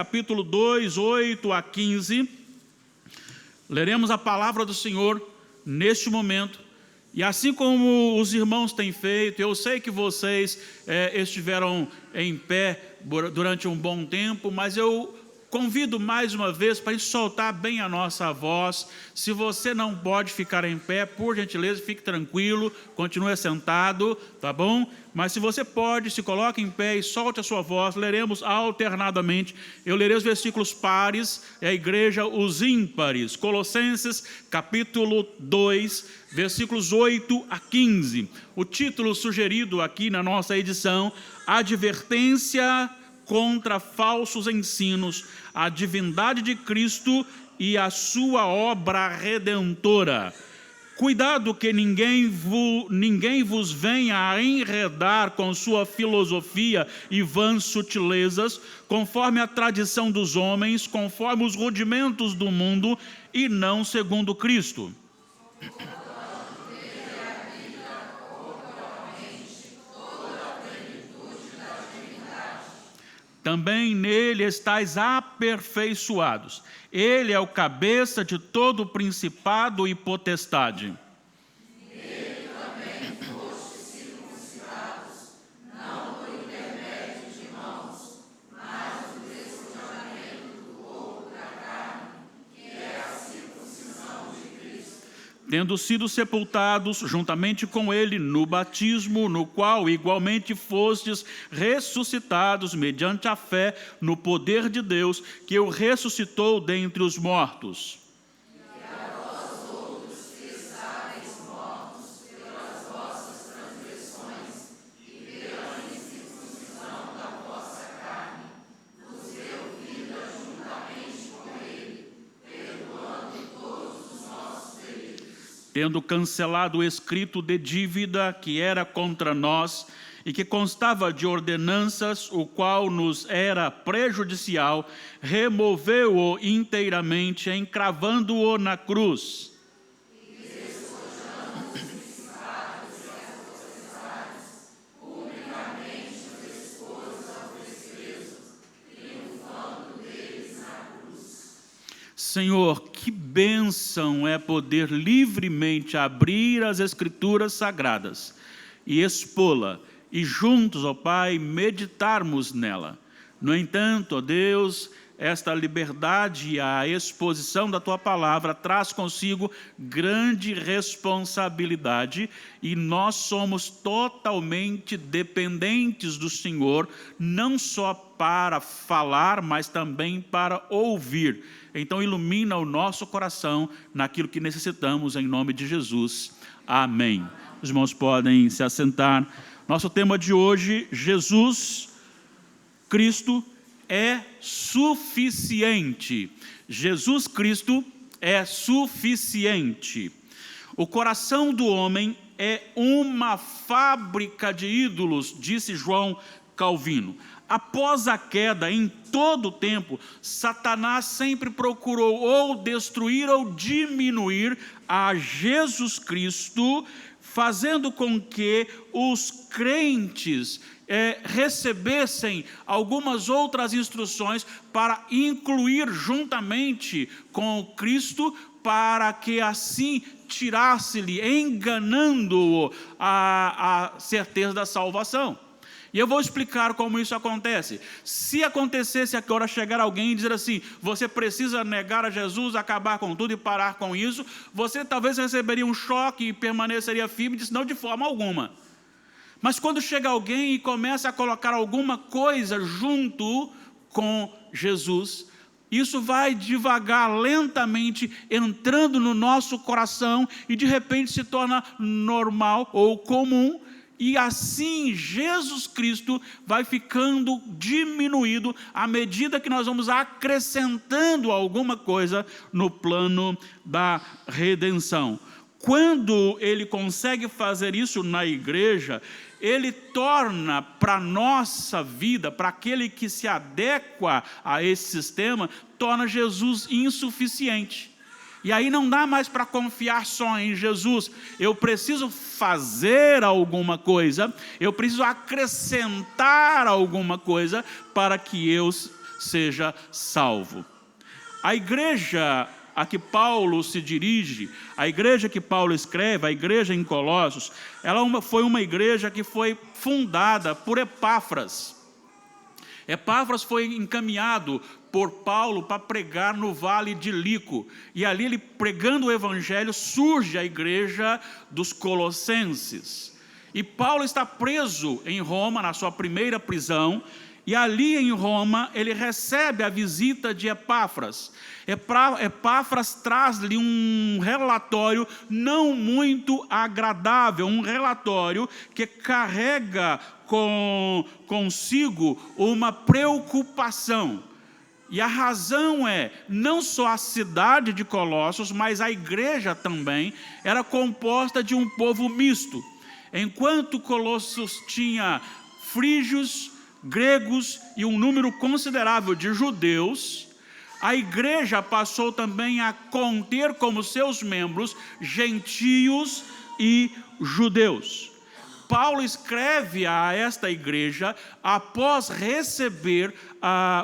Capítulo 2, 8 a 15, leremos a palavra do Senhor neste momento, e assim como os irmãos têm feito, eu sei que vocês estiveram em pé durante um bom tempo, mas eu convido mais uma vez para soltar bem a nossa voz. Se você não pode ficar em pé, por gentileza, fique tranquilo, continue sentado, tá bom? Mas se você pode, se coloque em pé e solte a sua voz. Leremos alternadamente. Eu lerei os versículos pares, a igreja os ímpares. Colossenses capítulo 2, versículos 8 a 15. O título sugerido aqui na nossa edição: Advertência contra falsos ensinos, a divindade de Cristo e a sua obra redentora. Cuidado que ninguém vos venha a enredar com sua filosofia e vãs sutilezas, conforme a tradição dos homens, conforme os rudimentos do mundo, e não segundo Cristo. Também nele estáis aperfeiçoados. Ele é o cabeça de todo principado e potestade. Nele também fostes circuncidados, não por intermédio de mãos, mas o despojamento do corpo da carne, que é a circuncisão de Cristo. Tendo sido sepultados juntamente com ele no batismo, no qual igualmente fostes ressuscitados mediante a fé no poder de Deus, que o ressuscitou dentre os mortos. E a vós outros que estáveis mortos pelas vossas transgressões e pela incircuncisão da vossa carne, vos deu vida juntamente com ele, perdoando todos os nossos delitos. Tendo cancelado o escrito de dívida que era contra nós e que constava de ordenanças, o qual nos era prejudicial, removeu-o inteiramente, encravando-o na cruz. Senhor, que bênção é poder livremente abrir as Escrituras Sagradas e expô-la, e juntos, ó Pai, meditarmos nela. No entanto, ó Deus, esta liberdade e a exposição da Tua Palavra traz consigo grande responsabilidade, e nós somos totalmente dependentes do Senhor, não só para falar, mas também para ouvir. Então ilumina o nosso coração naquilo que necessitamos, em nome de Jesus. Amém. Os irmãos podem se assentar. Nosso tema de hoje: Jesus Cristo é suficiente. Jesus Cristo é suficiente. O coração do homem é uma fábrica de ídolos, disse João Calvino. Após a queda, em todo o tempo, Satanás sempre procurou ou destruir ou diminuir a Jesus Cristo, fazendo com que os crentes recebessem algumas outras instruções para incluir juntamente com Cristo, para que assim tirasse-lhe, enganando-o, a certeza da salvação. E eu vou explicar como isso acontece. Se acontecesse agora chegar alguém e dizer assim: você precisa negar a Jesus, acabar com tudo e parar com isso, você talvez receberia um choque e permaneceria firme e disse: não, de forma alguma. Mas quando chega alguém e começa a colocar alguma coisa junto com Jesus, isso vai devagar, lentamente, entrando no nosso coração e de repente se torna normal ou comum. E assim Jesus Cristo vai ficando diminuído à medida que nós vamos acrescentando alguma coisa no plano da redenção. Quando ele consegue fazer isso na igreja, ele torna para a nossa vida, para aquele que se adequa a esse sistema, torna Jesus insuficiente. E aí não dá mais para confiar só em Jesus. Eu preciso fazer alguma coisa, eu preciso acrescentar alguma coisa para que eu seja salvo. A igreja a que Paulo se dirige, a igreja que Paulo escreve, a igreja em Colossos, ela foi uma igreja que foi fundada por Epáfras. Epáfras foi encaminhado por Paulo para pregar no vale de Lico. E ali, ele pregando o evangelho, surge a igreja dos Colossenses. E Paulo está preso em Roma, na sua primeira prisão, e ali em Roma ele recebe a visita de Epáfras. Epáfras traz-lhe um relatório não muito agradável, um relatório que carrega consigo uma preocupação. E a razão é, não só a cidade de Colossos, mas a igreja também era composta de um povo misto. Enquanto Colossos tinha frígios, gregos e um número considerável de judeus, a igreja passou também a conter como seus membros gentios e judeus. Paulo escreve a esta igreja após receber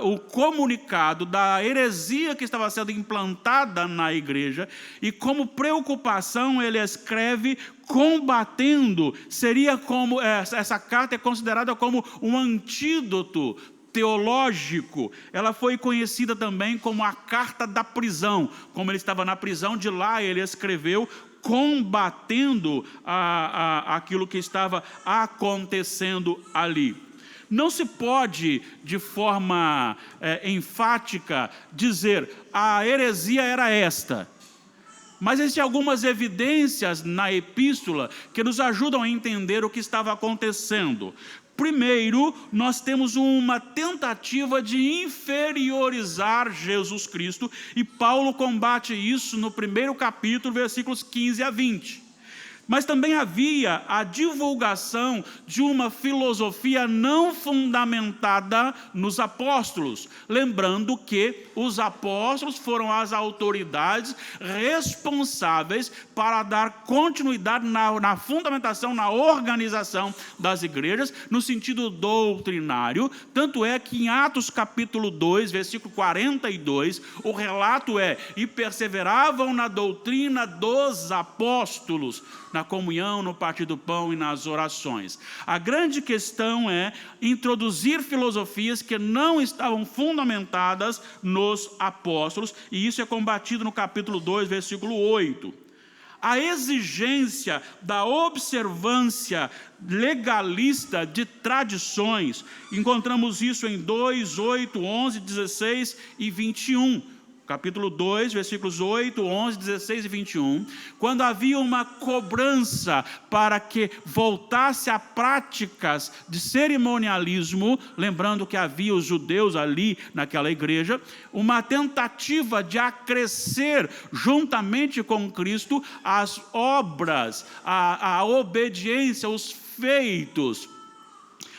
o comunicado da heresia que estava sendo implantada na igreja, e como preocupação ele escreve combatendo, seria como, essa carta é considerada como um antídoto teológico. Ela foi conhecida também como a carta da prisão. Como ele estava na prisão, de lá ele escreveu combatendo aquilo que estava acontecendo ali. Não se pode, de forma enfática, dizer a heresia era esta. Mas existem algumas evidências na epístola que nos ajudam a entender o que estava acontecendo. Primeiro, nós temos uma tentativa de inferiorizar Jesus Cristo, e Paulo combate isso no primeiro capítulo, versículos 15 a 20. Mas também havia a divulgação de uma filosofia não fundamentada nos apóstolos. Lembrando que os apóstolos foram as autoridades responsáveis para dar continuidade na fundamentação, na organização das igrejas, no sentido doutrinário. Tanto é que em Atos capítulo 2, versículo 42, o relato é: e perseveravam na doutrina dos apóstolos, na comunhão, no partir do pão e nas orações. A grande questão é introduzir filosofias que não estavam fundamentadas nos apóstolos, e isso é combatido no capítulo 2, versículo 8. A exigência da observância legalista de tradições, encontramos isso em 2, 8, 11, 16 e 21. Capítulo 2, versículos 8, 11, 16 e 21, quando havia uma cobrança para que voltasse a práticas de cerimonialismo, lembrando que havia os judeus ali naquela igreja, uma tentativa de acrescer juntamente com Cristo as obras, a obediência, os feitos.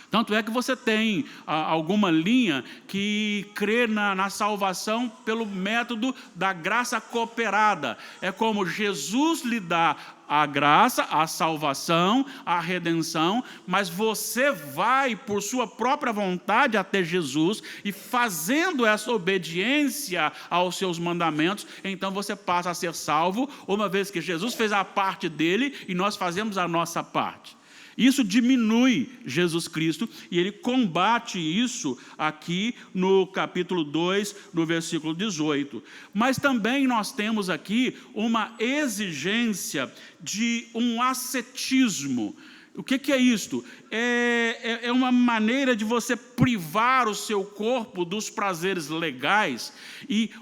Tanto é que você tem alguma linha que crê na salvação pelo método da graça cooperada. É como Jesus lhe dá a graça, a salvação, a redenção, mas você vai por sua própria vontade até Jesus, e fazendo essa obediência aos seus mandamentos, então você passa a ser salvo, uma vez que Jesus fez a parte dele e nós fazemos a nossa parte. Isso diminui Jesus Cristo, e ele combate isso aqui no capítulo 2, no versículo 18. Mas também nós temos aqui uma exigência de um ascetismo. O que é isto? É uma maneira de você privar o seu corpo dos prazeres legais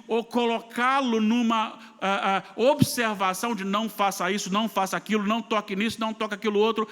ou colocá-lo numa observação de não faça isso, não faça aquilo, não toque nisso, não toque aquilo outro,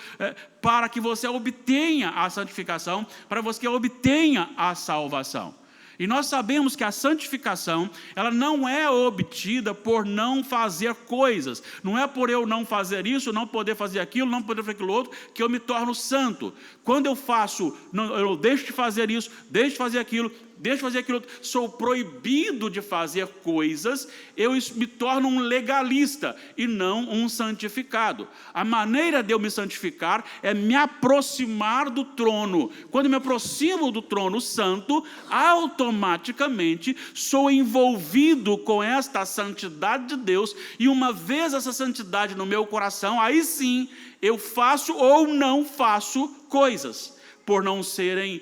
para que você obtenha a santificação, para que você obtenha a salvação. E nós sabemos que a santificação, ela não é obtida por não fazer coisas. Não é por eu não fazer isso, não poder fazer aquilo, não poder fazer aquilo outro, que eu me torno santo. Quando eu deixo de fazer isso, deixo de fazer aquilo, deixo de fazer aquilo outro, sou proibido de fazer coisas, eu me torno um legalista e não um santificado. A maneira de eu me santificar é me aproximar do trono. Quando eu me aproximo do trono santo, automaticamente sou envolvido com esta santidade de Deus, e uma vez essa santidade no meu coração, aí sim eu faço ou não faço coisas, por não serem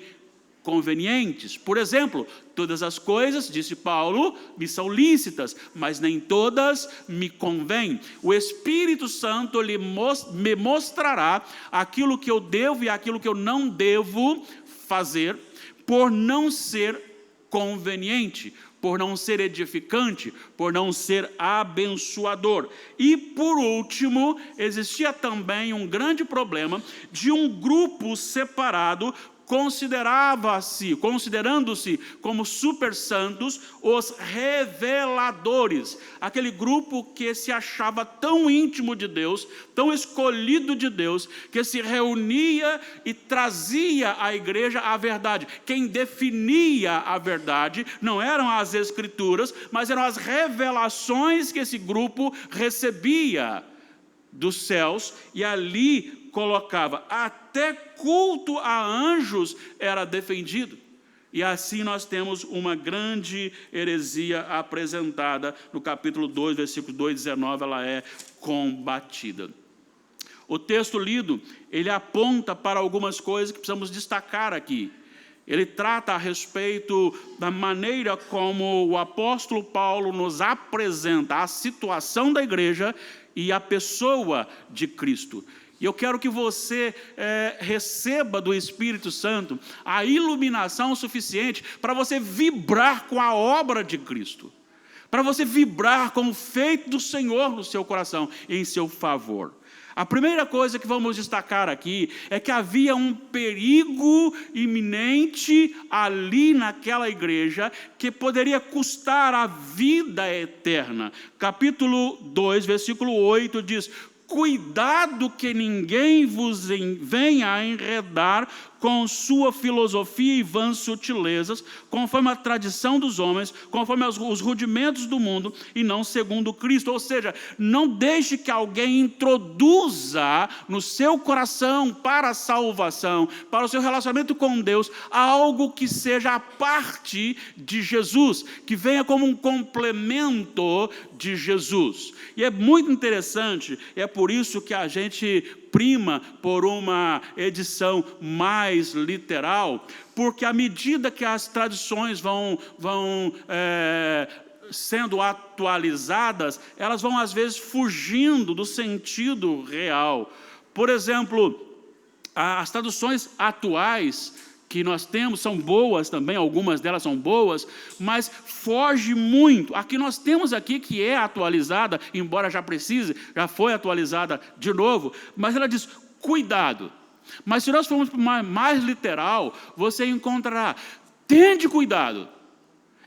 convenientes. Por exemplo, todas as coisas, disse Paulo, me são lícitas, mas nem todas me convêm. O Espírito Santo me mostrará aquilo que eu devo e aquilo que eu não devo fazer, por não ser conveniente, por não ser edificante, por não ser abençoador. E, por último, existia também um grande problema de um grupo separado, considerando-se como super santos, os reveladores, aquele grupo que se achava tão íntimo de Deus, tão escolhido de Deus, que se reunia e trazia à igreja a verdade. Quem definia a verdade não eram as Escrituras, mas eram as revelações que esse grupo recebia dos céus, e ali colocava, até culto a anjos era defendido. E assim nós temos uma grande heresia apresentada no capítulo 2, versículo 2, 19, ela é combatida. O texto lido, ele aponta para algumas coisas que precisamos destacar aqui. Ele trata a respeito da maneira como o apóstolo Paulo nos apresenta a situação da igreja e a pessoa de Cristo. E eu quero que você receba do Espírito Santo a iluminação suficiente para você vibrar com a obra de Cristo, para você vibrar com o feito do Senhor no seu coração e em seu favor. A primeira coisa que vamos destacar aqui é que havia um perigo iminente ali naquela igreja que poderia custar a vida eterna. Capítulo 2, versículo 8 diz: cuidado que ninguém vos venha a enredar com sua filosofia e vãs sutilezas, conforme a tradição dos homens, conforme os rudimentos do mundo, e não segundo Cristo. Ou seja, não deixe que alguém introduza no seu coração, para a salvação, para o seu relacionamento com Deus, algo que seja a parte de Jesus, que venha como um complemento de Jesus. E é muito interessante, é por isso que a gente prima por uma edição mais literal, porque à medida que as tradições vão sendo atualizadas, elas vão às vezes fugindo do sentido real. Por exemplo, as traduções atuais que nós temos são boas também, algumas delas são boas, mas foge muito. A que nós temos aqui, que é atualizada, embora já foi atualizada de novo, mas ela diz, cuidado. Mas se nós formos para mais literal, você encontrará, tende cuidado.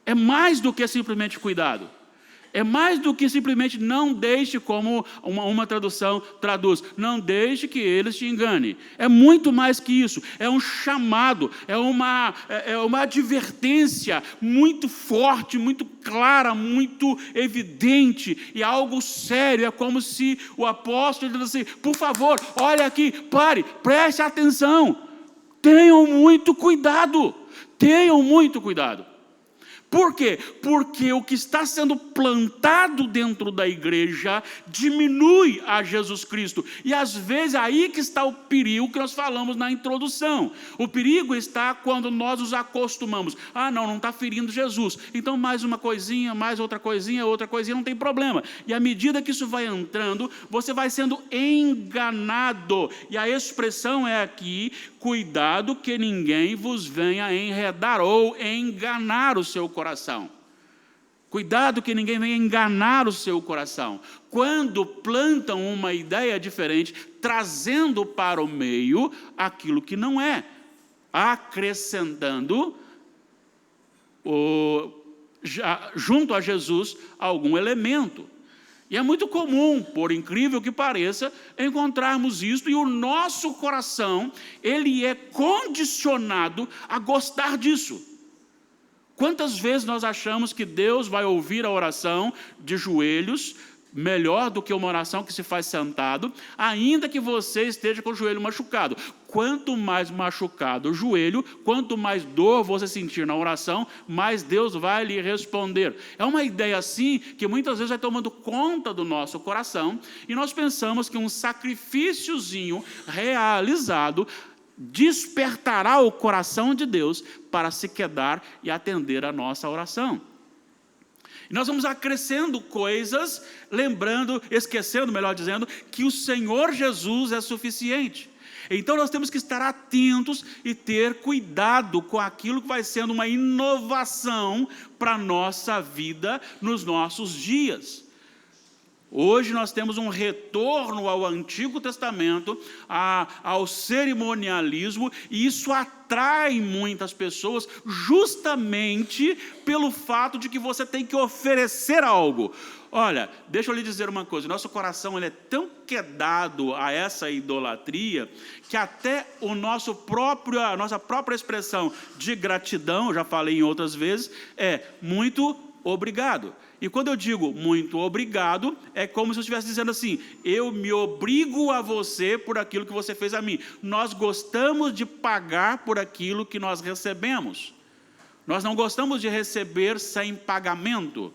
É mais do que simplesmente cuidado. É mais do que simplesmente não deixe, como uma tradução traduz, não deixe que eles te enganem. É muito mais que isso, é um chamado, é uma advertência muito forte, muito clara, muito evidente, e algo sério. É como se o apóstolo dissesse assim, por favor, olha aqui, pare, preste atenção, tenham muito cuidado, tenham muito cuidado. Por quê? Porque o que está sendo plantado dentro da igreja diminui a Jesus Cristo. E às vezes aí que está o perigo que nós falamos na introdução. O perigo está quando nós nos acostumamos. Ah, não está ferindo Jesus. Então mais uma coisinha, mais outra coisinha, não tem problema. E à medida que isso vai entrando, você vai sendo enganado. E a expressão é aqui, cuidado que ninguém vos venha enredar ou enganar o seu coração. Cuidado que ninguém venha enganar o seu coração. Quando plantam uma ideia diferente, trazendo para o meio aquilo que não é, acrescentando junto a Jesus algum elemento. E é muito comum, por incrível que pareça, encontrarmos isso, e o nosso coração, ele é condicionado a gostar disso. Quantas vezes nós achamos que Deus vai ouvir a oração de joelhos melhor do que uma oração que se faz sentado, ainda que você esteja com o joelho machucado? Quanto mais machucado o joelho, quanto mais dor você sentir na oração, mais Deus vai lhe responder. É uma ideia assim que muitas vezes vai tomando conta do nosso coração, e nós pensamos que um sacrifíciozinho realizado despertará o coração de Deus para se quedar e atender a nossa oração. E nós vamos acrescendo coisas, esquecendo, melhor dizendo, que o Senhor Jesus é suficiente. Então nós temos que estar atentos e ter cuidado com aquilo que vai sendo uma inovação para a nossa vida nos nossos dias. Hoje nós temos um retorno ao Antigo Testamento, ao cerimonialismo, e isso atrai muitas pessoas justamente pelo fato de que você tem que oferecer algo. Olha, deixa eu lhe dizer uma coisa, nosso coração ele é tão quedado a essa idolatria, que até a nossa própria expressão de gratidão, já falei em outras vezes, é muito obrigado. E quando eu digo muito obrigado, é como se eu estivesse dizendo assim: eu me obrigo a você por aquilo que você fez a mim. Nós gostamos de pagar por aquilo que nós recebemos. Nós não gostamos de receber sem pagamento.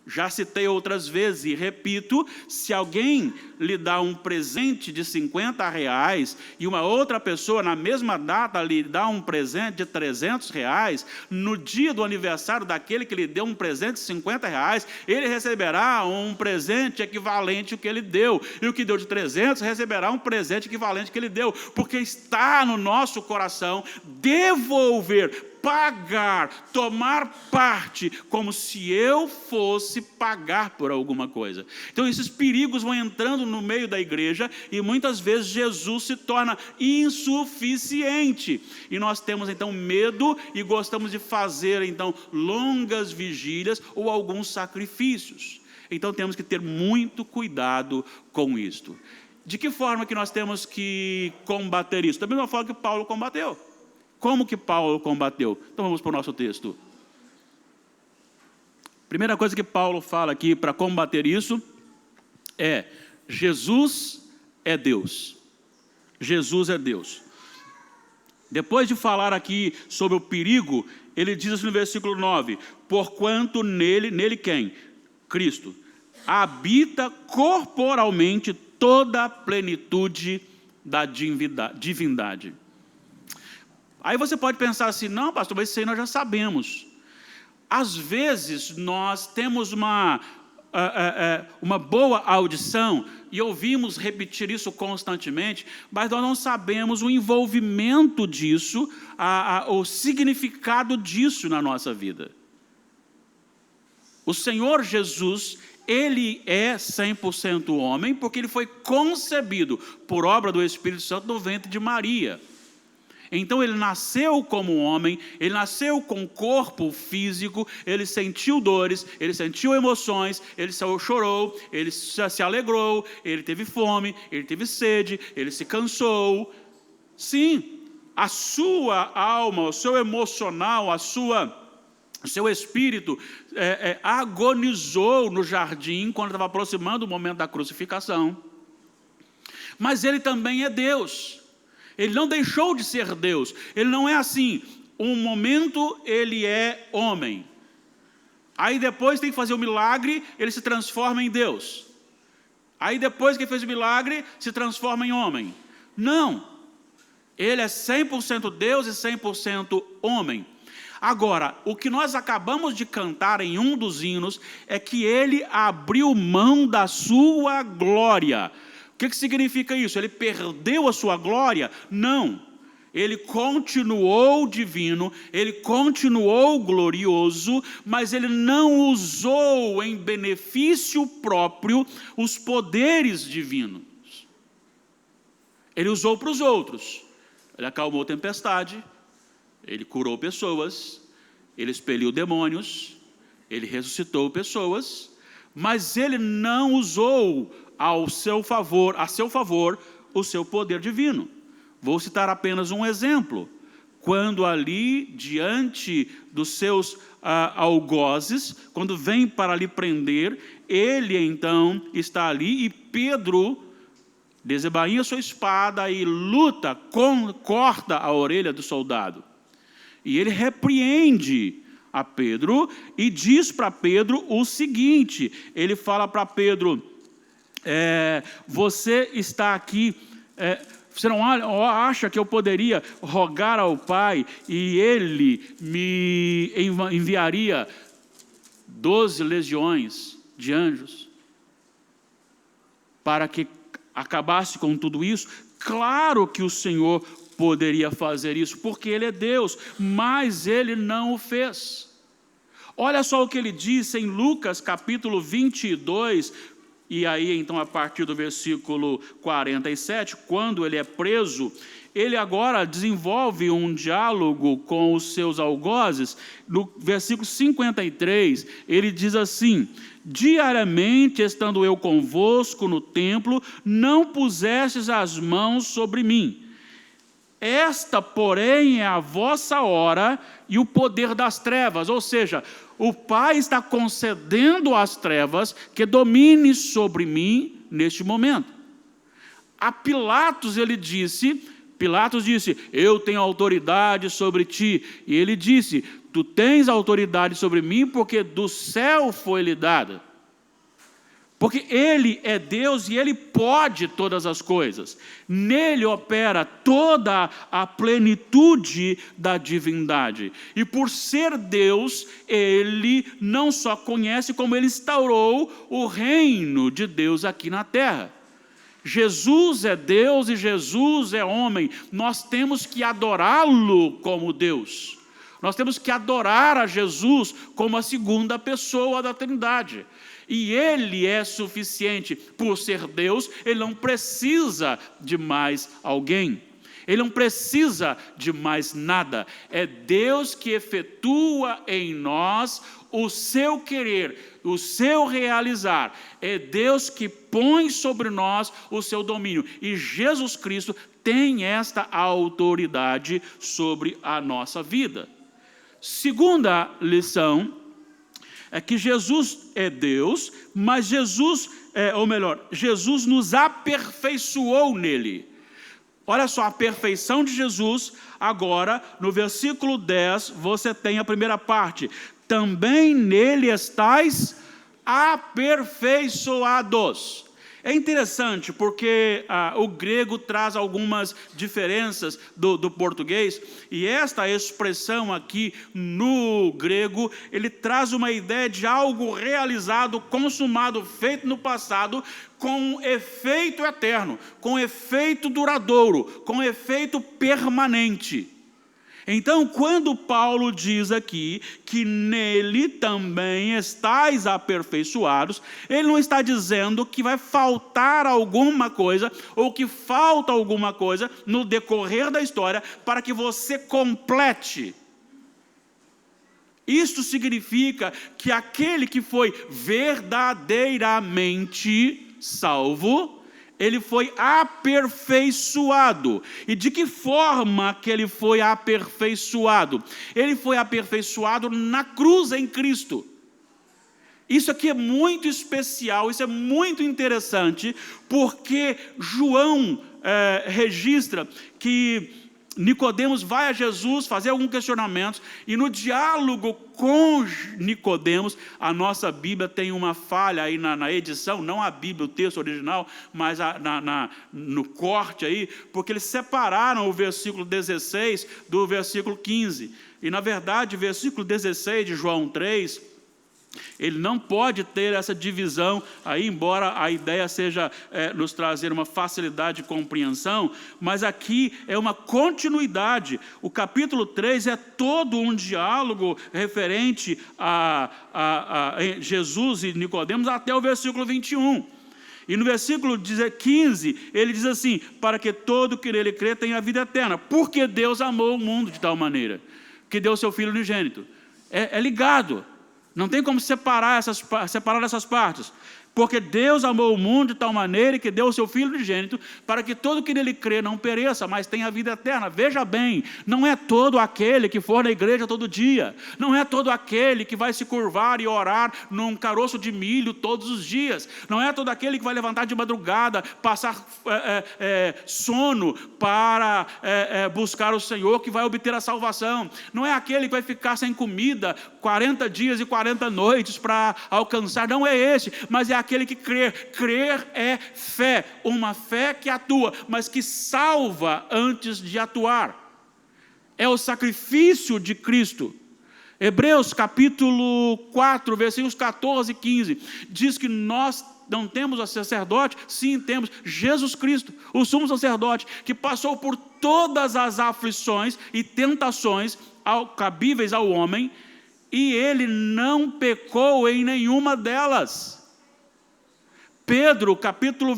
Já citei outras vezes e repito, se alguém lhe dá um presente de R$50 e uma outra pessoa na mesma data lhe dá um presente de R$300, no dia do aniversário daquele que lhe deu um presente de R$50, ele receberá um presente equivalente ao que ele deu, e o que deu de 300 receberá um presente equivalente ao que ele deu, porque está no nosso coração devolver, pagar, tomar parte, como se eu fosse pagar por alguma coisa. Então esses perigos vão entrando no meio da igreja, e muitas vezes Jesus se torna insuficiente, e nós temos então medo, e gostamos de fazer então longas vigílias, ou alguns sacrifícios. Então temos que ter muito cuidado com isto. De que forma que nós temos que combater isso? Da mesma forma que Paulo combateu. Como que Paulo combateu? Então vamos para o nosso texto. Primeira coisa que Paulo fala aqui para combater isso é: Jesus é Deus. Jesus é Deus. Depois de falar aqui sobre o perigo, ele diz assim no versículo 9: porquanto nele quem? Cristo. Habita corporalmente toda a plenitude da divindade. Aí você pode pensar assim: não, pastor, mas isso aí nós já sabemos. Às vezes nós temos uma boa audição e ouvimos repetir isso constantemente, mas nós não sabemos o envolvimento disso, o significado disso na nossa vida. O Senhor Jesus, ele é 100% homem, porque ele foi concebido por obra do Espírito Santo no ventre de Maria. Então ele nasceu como homem, ele nasceu com corpo físico, ele sentiu dores, ele sentiu emoções, ele chorou, ele se alegrou, ele teve fome, ele teve sede, ele se cansou. Sim, a sua alma, o seu emocional, o seu espírito agonizou no jardim quando estava aproximando o momento da crucificação. Mas ele também é Deus. Ele não deixou de ser Deus. Ele não é assim: um momento ele é homem, aí depois tem que fazer o milagre, ele se transforma em Deus, aí depois que ele fez o milagre, se transforma em homem. Não, ele é 100% Deus e 100% homem. Agora, o que nós acabamos de cantar em um dos hinos é que ele abriu mão da sua glória. O que significa isso? Ele perdeu a sua glória? Não. Ele continuou divino, ele continuou glorioso, mas ele não usou em benefício próprio os poderes divinos. Ele usou para os outros. Ele acalmou a tempestade, ele curou pessoas, ele expeliu demônios, ele ressuscitou pessoas, mas ele não usou a seu favor, o seu poder divino. Vou citar apenas um exemplo. quando ali, diante dos seus algozes, quando vem para lhe prender, ele então está ali e Pedro desembainha sua espada e luta, corta a orelha do soldado. E ele repreende a Pedro e diz para Pedro o seguinte, ele fala para Pedro, você está aqui, você não acha que eu poderia rogar ao Pai e Ele me enviaria 12 legiões de anjos para que acabasse com tudo isso? Claro que o Senhor poderia fazer isso, porque Ele é Deus, mas Ele não o fez. Olha só o que Ele disse em Lucas capítulo 22, e aí então a partir do versículo 47, quando ele é preso, ele agora desenvolve um diálogo com os seus algozes. No versículo 53, ele diz assim: diariamente, estando eu convosco no templo, não pusestes as mãos sobre mim. Esta, porém, é a vossa hora e o poder das trevas. Ou seja, o Pai está concedendo às trevas que domine sobre mim neste momento. A Pilatos disse, eu tenho autoridade sobre ti. E ele disse, tu tens autoridade sobre mim porque do céu foi-lhe dada. Porque Ele é Deus e Ele pode todas as coisas. Nele opera toda a plenitude da divindade. E por ser Deus, Ele não só conhece, como Ele instaurou o reino de Deus aqui na terra. Jesus é Deus e Jesus é homem. Nós temos que adorá-lo como Deus. Nós temos que adorar a Jesus como a segunda pessoa da Trindade. E Ele é suficiente. Por ser Deus, Ele não precisa de mais alguém. Ele não precisa de mais nada. É Deus que efetua em nós o seu querer, o seu realizar. É Deus que põe sobre nós o seu domínio. E Jesus Cristo tem esta autoridade sobre a nossa vida. Segunda lição é que Jesus é Deus, mas Jesus nos aperfeiçoou nele. Olha só a perfeição de Jesus. Agora, no versículo 10, você tem a primeira parte. Também nele estais aperfeiçoados. É interessante porque o grego traz algumas diferenças do português, e esta expressão aqui no grego, ele traz uma ideia de algo realizado, consumado, feito no passado, com efeito eterno, com efeito duradouro, com efeito permanente. Então, quando Paulo diz aqui que nele também estais aperfeiçoados, ele não está dizendo que vai faltar alguma coisa, ou que falta alguma coisa no decorrer da história para que você complete. Isto significa que aquele que foi verdadeiramente salvo, ele foi aperfeiçoado. E de que forma que ele foi aperfeiçoado? Ele foi aperfeiçoado na cruz em Cristo. Isso aqui é muito especial, isso é muito interessante, porque João registra que Nicodemos vai a Jesus fazer alguns questionamentos, e no diálogo com Nicodemos, a nossa Bíblia tem uma falha aí na edição, não a Bíblia, o texto original, mas no corte aí, porque eles separaram o versículo 16 do versículo 15. E na verdade, o versículo 16 de João 3, ele não pode ter essa divisão aí, embora a ideia seja nos trazer uma facilidade de compreensão, mas aqui é uma continuidade. O capítulo 3 é todo um diálogo referente a Jesus e Nicodemos até o versículo 21. E no versículo 15, ele diz assim, para que todo que nele crê tenha a vida eterna, porque Deus amou o mundo de tal maneira, que deu seu Filho unigênito. É ligado. Não tem como separar essas partes. Porque Deus amou o mundo de tal maneira que deu o seu Filho unigênito para que todo que nele crê não pereça, mas tenha a vida eterna. Veja bem, não é todo aquele que for na igreja todo dia. Não é todo aquele que vai se curvar e orar num caroço de milho todos os dias. Não é todo aquele que vai levantar de madrugada, passar sono para buscar o Senhor, que vai obter a salvação. Não é aquele que vai ficar sem comida 40 dias e 40 noites para alcançar. Não é esse, mas é aquele que crê. Crer é fé, uma fé que atua, mas que salva antes de atuar. É o sacrifício de Cristo. Hebreus capítulo 4, versículos 14 e 15, diz que nós não temos a sacerdote, sim temos Jesus Cristo, o sumo sacerdote, que passou por todas as aflições e tentações cabíveis ao homem, e ele não pecou em nenhuma delas. Pedro, capítulo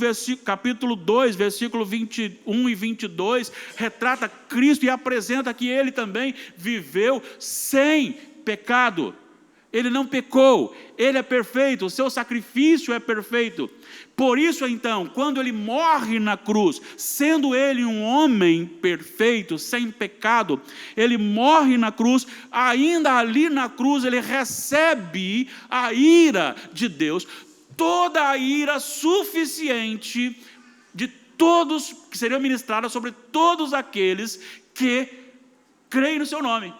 2, versículo 21 e 22, retrata Cristo e apresenta que ele também viveu sem pecado. Ele não pecou, ele é perfeito, o seu sacrifício é perfeito. Por isso, então, quando ele morre na cruz, sendo ele um homem perfeito, sem pecado, ele morre na cruz, ainda ali na cruz ele recebe a ira de Deus, toda a ira suficiente de todos, que seriam ministradas sobre todos aqueles que creem no seu nome.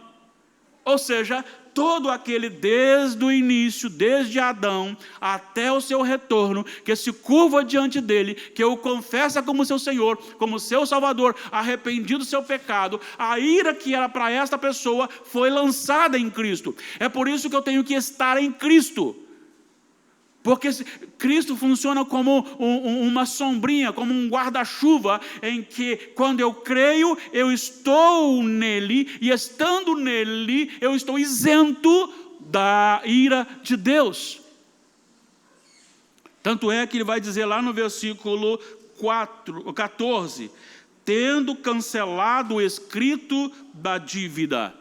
Ou seja, todo aquele desde o início, desde Adão até o seu retorno, que se curva diante dele, que o confessa como seu Senhor, como seu Salvador, arrependido do seu pecado, a ira que era para esta pessoa foi lançada em Cristo. É por isso que eu tenho que estar em Cristo. Porque Cristo funciona como uma sombrinha, como um guarda-chuva, em que quando eu creio, eu estou nele, e estando nele, eu estou isento da ira de Deus. Tanto é que ele vai dizer lá no versículo 14, tendo cancelado o escrito da dívida.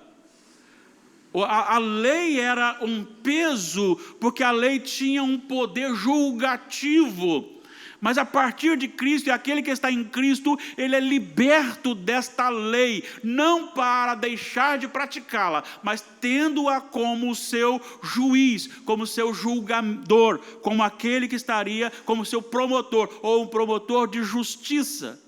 A lei era um peso, porque a lei tinha um poder julgativo. Mas a partir de Cristo, e aquele que está em Cristo, ele é liberto desta lei, não para deixar de praticá-la, mas tendo-a como seu juiz, como seu julgador, como aquele que estaria como seu promotor, ou um promotor de justiça.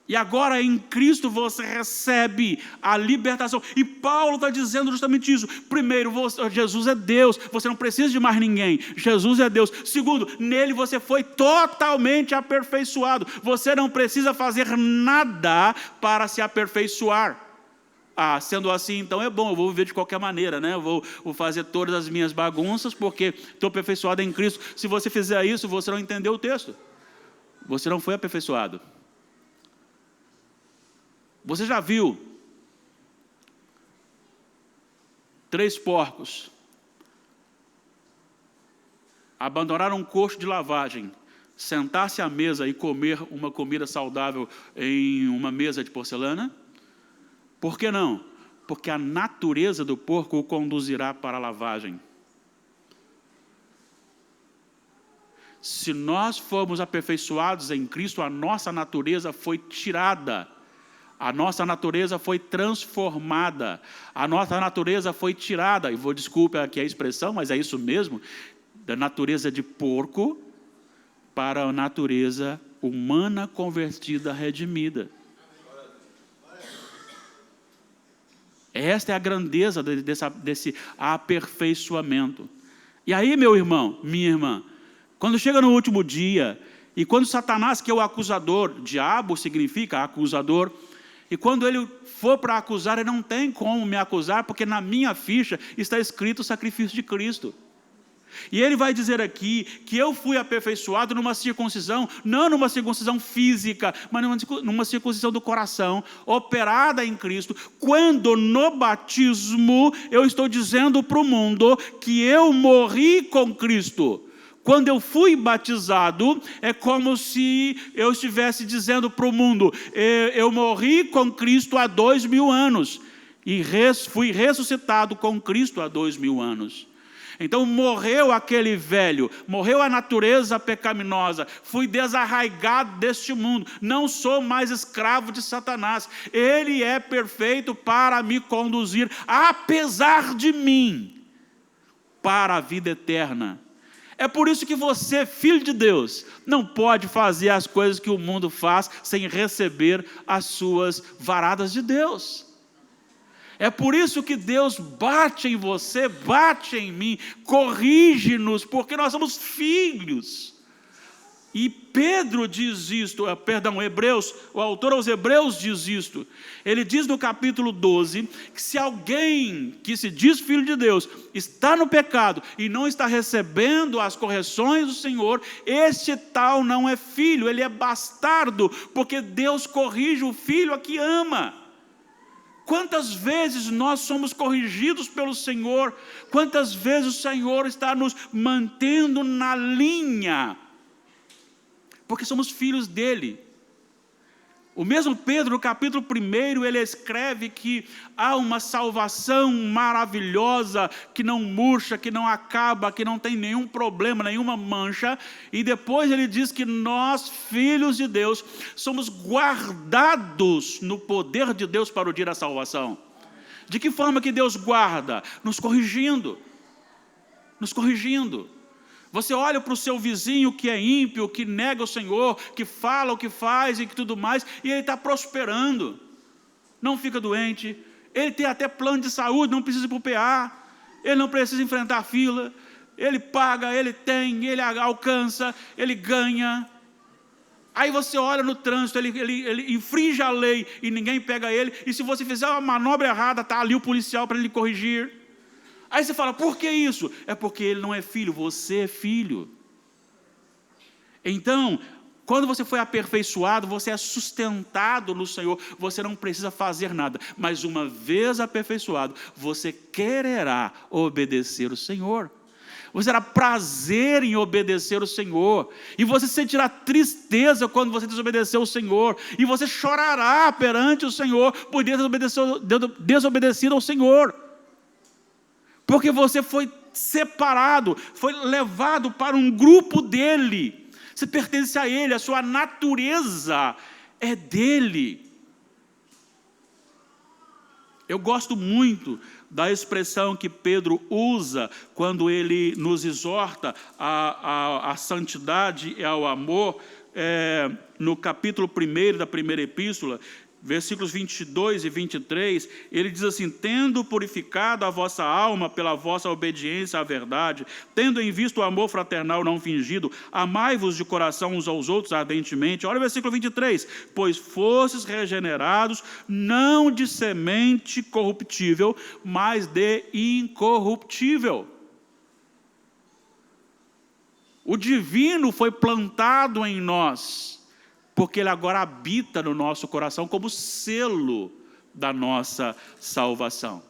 E agora em Cristo você recebe a libertação. E Paulo está dizendo justamente isso. Primeiro, Jesus é Deus, você não precisa de mais ninguém. Jesus é Deus. Segundo, nele você foi totalmente aperfeiçoado. Você não precisa fazer nada para se aperfeiçoar. Sendo assim, então é bom, eu vou viver de qualquer maneira, né? Eu vou fazer todas as minhas bagunças, porque estou aperfeiçoado em Cristo. Se você fizer isso, você não entendeu o texto. Você não foi aperfeiçoado. Você já viu 3 porcos abandonar um coxo de lavagem, sentar-se à mesa e comer uma comida saudável em uma mesa de porcelana? Por que não? Porque a natureza do porco o conduzirá para a lavagem. Se nós formos aperfeiçoados em Cristo, a nossa natureza foi tirada. A nossa natureza foi transformada, a nossa natureza foi tirada, e desculpe aqui a expressão, mas é isso mesmo, da natureza de porco para a natureza humana convertida, redimida. Esta é a grandeza desse aperfeiçoamento. E aí, meu irmão, minha irmã, quando chega no último dia, e quando Satanás, que é o acusador, diabo significa acusador, e quando ele for para acusar, ele não tem como me acusar, porque na minha ficha está escrito o sacrifício de Cristo. E ele vai dizer aqui que eu fui aperfeiçoado numa circuncisão, não numa circuncisão física, mas numa circuncisão do coração, operada em Cristo, quando no batismo eu estou dizendo para o mundo que eu morri com Cristo. Quando eu fui batizado, é como se eu estivesse dizendo para o mundo, eu morri com Cristo há 2000 anos. e fui ressuscitado com Cristo há 2000 anos. Então morreu aquele velho, morreu a natureza pecaminosa, fui desarraigado deste mundo, não sou mais escravo de Satanás. Ele é perfeito para me conduzir, apesar de mim, para a vida eterna. É por isso que você, filho de Deus, não pode fazer as coisas que o mundo faz sem receber as suas varadas de Deus. É por isso que Deus bate em você, bate em mim, corrige-nos, porque nós somos filhos. E Pedro diz isto, Hebreus, o autor aos Hebreus diz isto. Ele diz no capítulo 12, que se alguém que se diz filho de Deus, está no pecado e não está recebendo as correções do Senhor, este tal não é filho, ele é bastardo, porque Deus corrige o filho a que ama. Quantas vezes nós somos corrigidos pelo Senhor, quantas vezes o Senhor está nos mantendo na linha, porque somos filhos dele. O mesmo Pedro, no capítulo 1, ele escreve que há uma salvação maravilhosa, que não murcha, que não acaba, que não tem nenhum problema, nenhuma mancha. E depois ele diz que nós, filhos de Deus, somos guardados no poder de Deus para o dia da salvação. De que forma que Deus guarda? Nos corrigindo. Nos corrigindo. Você olha para o seu vizinho que é ímpio, que nega o Senhor, que fala o que faz e que tudo mais, e ele está prosperando, não fica doente, ele tem até plano de saúde, não precisa ir para o PA, ele não precisa enfrentar fila, ele paga, ele tem, ele alcança, ele ganha. Aí você olha no trânsito, ele infringe a lei e ninguém pega ele, e se você fizer uma manobra errada, está ali o policial para ele corrigir. Aí você fala, por que isso? É porque ele não é filho, você é filho. Então, quando você foi aperfeiçoado, você é sustentado no Senhor, você não precisa fazer nada. Mas uma vez aperfeiçoado, você quererá obedecer o Senhor. Você terá prazer em obedecer o Senhor. E você sentirá tristeza quando você desobedecer o Senhor. E você chorará perante o Senhor por desobedecido ao Senhor. Porque você foi separado, foi levado para um grupo dele. Você pertence a ele, a sua natureza é dele. Eu gosto muito da expressão que Pedro usa quando ele nos exorta à santidade e ao amor, no capítulo 1 da primeira epístola, versículos 22 e 23, ele diz assim, tendo purificado a vossa alma pela vossa obediência à verdade, tendo em vista o amor fraternal não fingido, amai-vos de coração uns aos outros ardentemente. Olha o versículo 23, pois fostes regenerados, não de semente corruptível, mas de incorruptível. O divino foi plantado em nós, porque ele agora habita no nosso coração como selo da nossa salvação.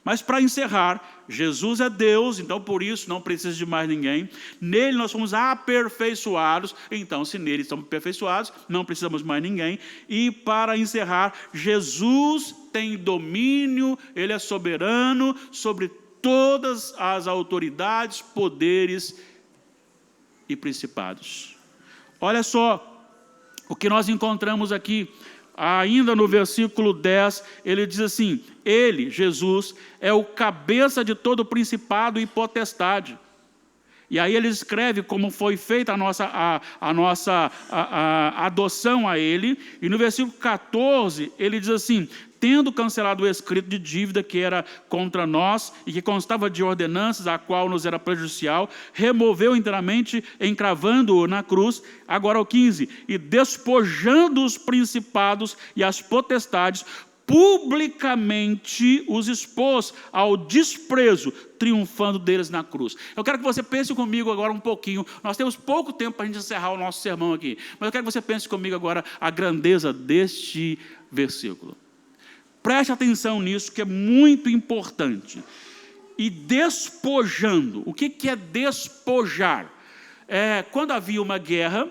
Mas para encerrar, Jesus é Deus, então por isso não precisa de mais ninguém. Nele nós fomos aperfeiçoados, então se nele estamos aperfeiçoados, não precisamos mais ninguém. E para encerrar, Jesus tem domínio, ele é soberano sobre todas as autoridades, poderes e principados. Olha só, o que nós encontramos aqui, ainda no versículo 10, ele diz assim, ele, Jesus, é o cabeça de todo principado e potestade. E aí ele escreve como foi feita a nossa adoção a ele, e no versículo 14, ele diz assim, tendo cancelado o escrito de dívida que era contra nós e que constava de ordenanças, a qual nos era prejudicial, removeu inteiramente, encravando-o na cruz. Agora o 15, e despojando os principados e as potestades, publicamente os expôs ao desprezo, triunfando deles na cruz. Eu quero que você pense comigo agora um pouquinho, nós temos pouco tempo para a gente encerrar o nosso sermão aqui, mas eu quero que você pense comigo agora a grandeza deste versículo. Preste atenção nisso, que é muito importante. E despojando, o que é despojar? Quando havia uma guerra,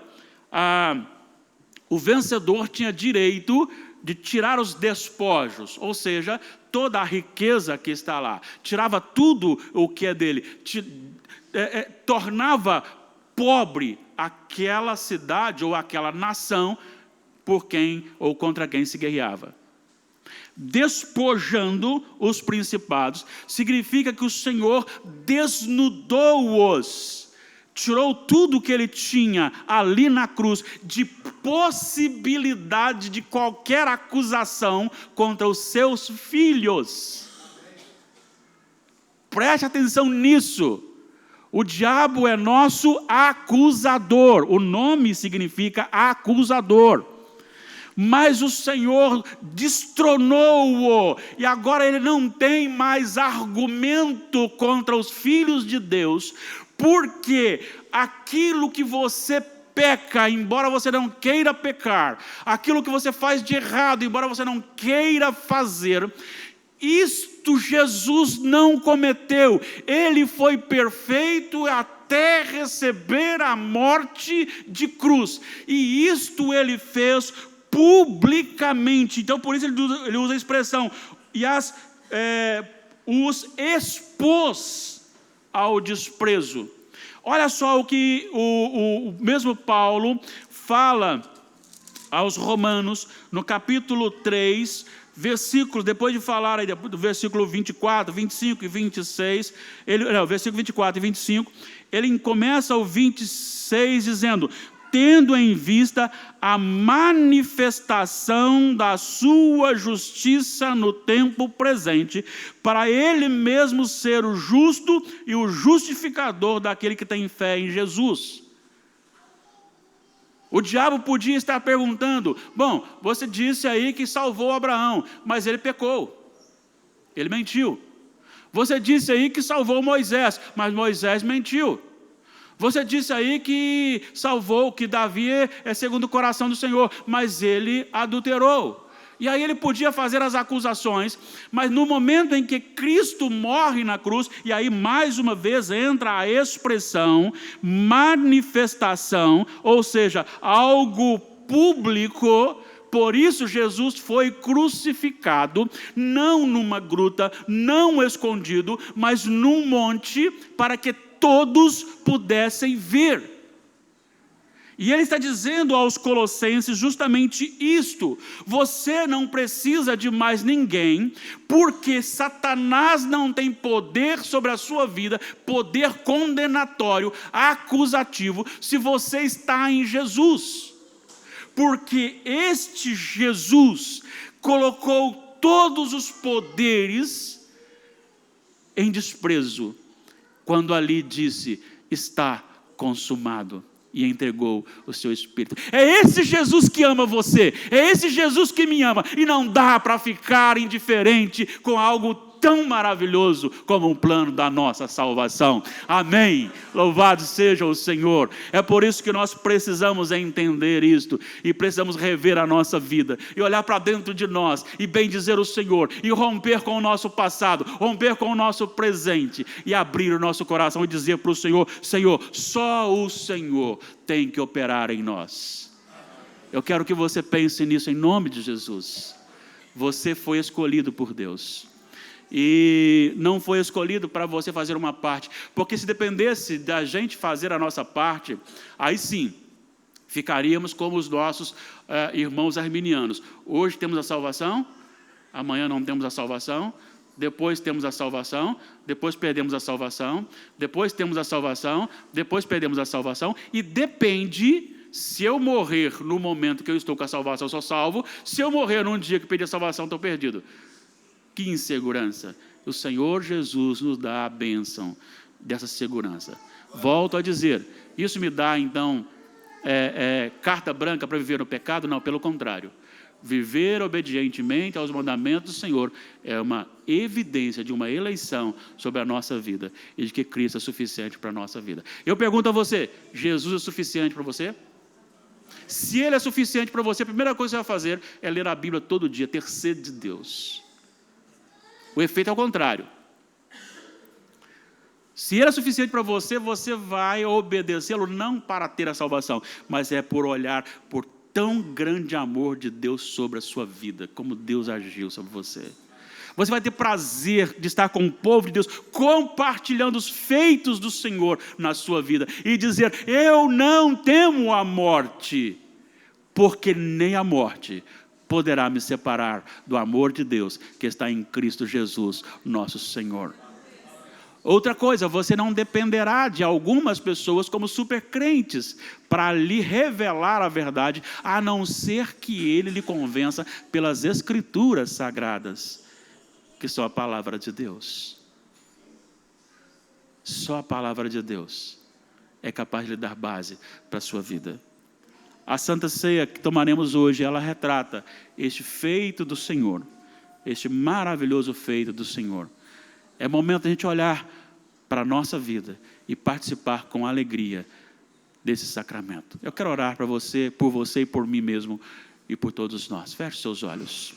o vencedor tinha direito de tirar os despojos, ou seja, toda a riqueza que está lá, tirava tudo o que é dele, tornava pobre aquela cidade ou aquela nação por quem ou contra quem se guerreava. Despojando os principados significa que o Senhor desnudou-os, tirou tudo que ele tinha ali na cruz de possibilidade de qualquer acusação contra os seus filhos. Preste atenção nisso. O diabo é nosso acusador. O nome significa acusador. Mas o Senhor destronou-o, e agora ele não tem mais argumento contra os filhos de Deus, porque aquilo que você peca, embora você não queira pecar, aquilo que você faz de errado, embora você não queira fazer, isto Jesus não cometeu. Ele foi perfeito até receber a morte de cruz, e isto ele fez publicamente. Então por isso ele usa a expressão os expôs ao desprezo. Olha só o que o mesmo Paulo fala aos Romanos no capítulo 3, versículos, depois de falar aí do versículo 24, 25 e 26, versículo 24 e 25, ele começa o 26 dizendo: tendo em vista a manifestação da sua justiça no tempo presente, para ele mesmo ser o justo e o justificador daquele que tem fé em Jesus. O diabo podia estar perguntando: bom, você disse aí que salvou Abraão, mas ele pecou, ele mentiu. Você disse aí que salvou Moisés, mas Moisés mentiu. Você disse aí que salvou, que Davi é segundo o coração do Senhor, mas ele adulterou. E aí ele podia fazer as acusações, mas no momento em que Cristo morre na cruz, e aí mais uma vez entra a expressão manifestação, ou seja, algo público. Por isso Jesus foi crucificado, não numa gruta, não escondido, mas num monte, para que todos pudessem ver. E ele está dizendo aos Colossenses justamente isto: você não precisa de mais ninguém, porque Satanás não tem poder sobre a sua vida, poder condenatório, acusativo, se você está em Jesus. Porque este Jesus colocou todos os poderes em desprezo, quando ali disse: está consumado, e entregou o seu Espírito. É esse Jesus que ama você, é esse Jesus que me ama, e não dá para ficar indiferente com algo tão maravilhoso como um plano da nossa salvação. Amém? Louvado seja o Senhor. É por isso que nós precisamos entender isto, e precisamos rever a nossa vida, e olhar para dentro de nós, e bendizer o Senhor, e romper com o nosso passado, romper com o nosso presente, e abrir o nosso coração e dizer para o Senhor: Senhor, só o Senhor tem que operar em nós. Eu quero que você pense nisso em nome de Jesus. Você foi escolhido por Deus. E não foi escolhido para você fazer uma parte, porque se dependesse da gente fazer a nossa parte, aí sim, ficaríamos como os nossos irmãos arminianos. Hoje temos a salvação, amanhã não temos a salvação, depois temos a salvação, depois perdemos a salvação, depois temos a salvação, depois perdemos a salvação, e depende. Se eu morrer no momento que eu estou com a salvação, eu sou salvo. Se eu morrer num dia que perdi a salvação, estou perdido. Que insegurança. O Senhor Jesus nos dá a bênção dessa segurança. Volto a dizer, isso me dá então carta branca para viver no pecado? Não, pelo contrário. Viver obedientemente aos mandamentos do Senhor é uma evidência de uma eleição sobre a nossa vida e de que Cristo é suficiente para a nossa vida. Eu pergunto a você: Jesus é suficiente para você? Se Ele é suficiente para você, a primeira coisa que você vai fazer é ler a Bíblia todo dia, ter sede de Deus. O efeito é o contrário. Se Ele é suficiente para você, você vai obedecê-lo não para ter a salvação, mas é por olhar por tão grande amor de Deus sobre a sua vida, como Deus agiu sobre você. Você vai ter prazer de estar com o povo de Deus, compartilhando os feitos do Senhor na sua vida, e dizer: eu não temo a morte, porque nem a morte poderá me separar do amor de Deus, que está em Cristo Jesus, nosso Senhor. Outra coisa, você não dependerá de algumas pessoas como supercrentes para lhe revelar a verdade, a não ser que ele lhe convença pelas Escrituras sagradas, que são a palavra de Deus. Só a palavra de Deus é capaz de lhe dar base para a sua vida. A Santa Ceia que tomaremos hoje, ela retrata este feito do Senhor, este maravilhoso feito do Senhor. É momento de a gente olhar para a nossa vida e participar com alegria desse sacramento. Eu quero orar para você, por você e por mim mesmo e por todos nós. Feche seus olhos.